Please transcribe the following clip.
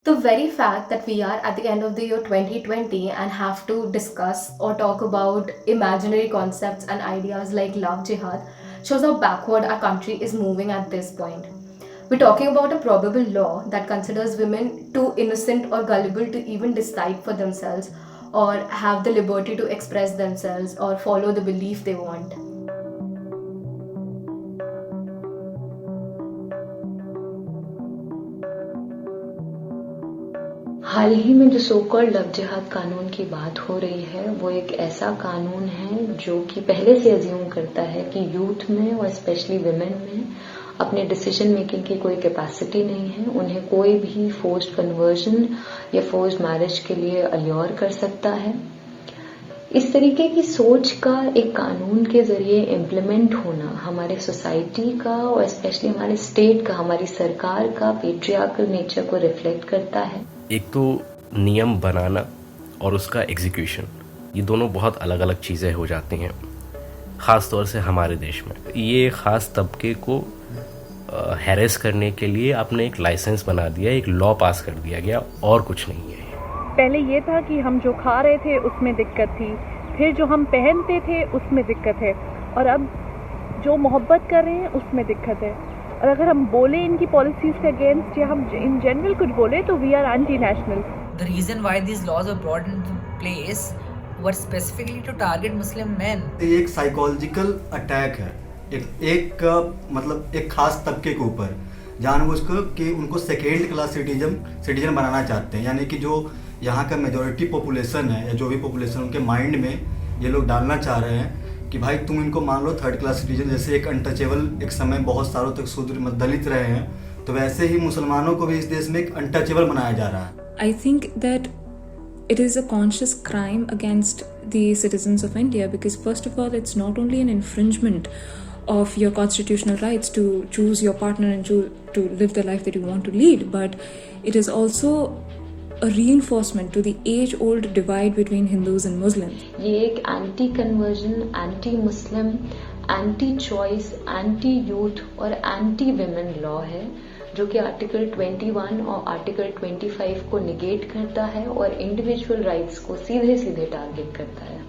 The very fact that we are at the end of the year 2020 and have to discuss or talk about imaginary concepts and ideas like love jihad shows how backward our country is moving at this point. We're talking about a probable law that considers women too innocent or gullible to even decide for themselves or have the liberty to express themselves or follow the belief they want. हाल ही में जो so called love जिहाद कानून की बात हो रही है वो एक ऐसा कानून है जो कि पहले से अज्यूम करता है कि यूथ में और स्पेशली विमेन में अपने डिसीजन मेकिंग की कोई कैपेसिटी नहीं है, उन्हें कोई भी फोर्स्ड कन्वर्जन या फोर्स्ड मैरिज के लिए अल्योर कर सकता है। इस तरीके की सोच का एक कानून के जरिए इम्प्लीमेंट होना हमारे सोसाइटी का और स्पेशली हमारे स्टेट का, हमारी सरकार का पेट्रियार्कल नेचर को रिफ्लेक्ट करता है। एक तो नियम बनाना और उसका एग्जीक्यूशन, ये दोनों बहुत अलग अलग चीज़ें हो जाती हैं, ख़ास तौर से हमारे देश में। ये ख़ास तबके को हैरेस करने के लिए आपने एक लाइसेंस बना दिया, एक लॉ पास कर दिया गया, और कुछ नहीं है। पहले ये था कि हम जो खा रहे थे उसमें दिक्कत थी, फिर जो हम पहनते थे उसमें दिक्कत है, और अब जो मोहब्बत कर रहे हैं उसमें दिक्कत है। और अगर हम बोले इनकी पॉलिसीज के अगेंस्ट या हम इन जनरल कुछ बोले तो we are anti national. The reason why these laws were brought into place were specifically to target Muslim men. ये एक साइकोलॉजिकल अटैक है एक खास तबके के ऊपर, जानबूझकर कि उनको सेकेंड क्लास सिटीजन बनाना चाहते हैं। यानी कि जो यहाँ का मेजॉरिटी पॉपुलेशन है या जो भी पॉपुलेशन, उनके माइंड में ये लोग डालना चाह रहे हैं कि भाई तुम इनको मान लो थर्ड क्लास सिटीजन। जैसे एक अनटचेबल एक समय बहुत सालों तक शूद्र दलित रहे हैं, तो वैसे ही मुसलमानों को भी इस देश में एक अनटचेबल बनाया जा रहा है। I think that it is a conscious crime against the citizens of India because first of all it's not only an infringement of your constitutional rights to choose your partner and to live the life that you want to lead, but it is also a reinforcement to the age-old divide between Hindus and Muslims. ये एक anti conversion, anti Muslim, anti choice, anti youth और anti women law है जो कि article 21 और article 25 को negate करता है और इंडिविजुअल राइट्स को सीधे सीधे टारगेट करता है।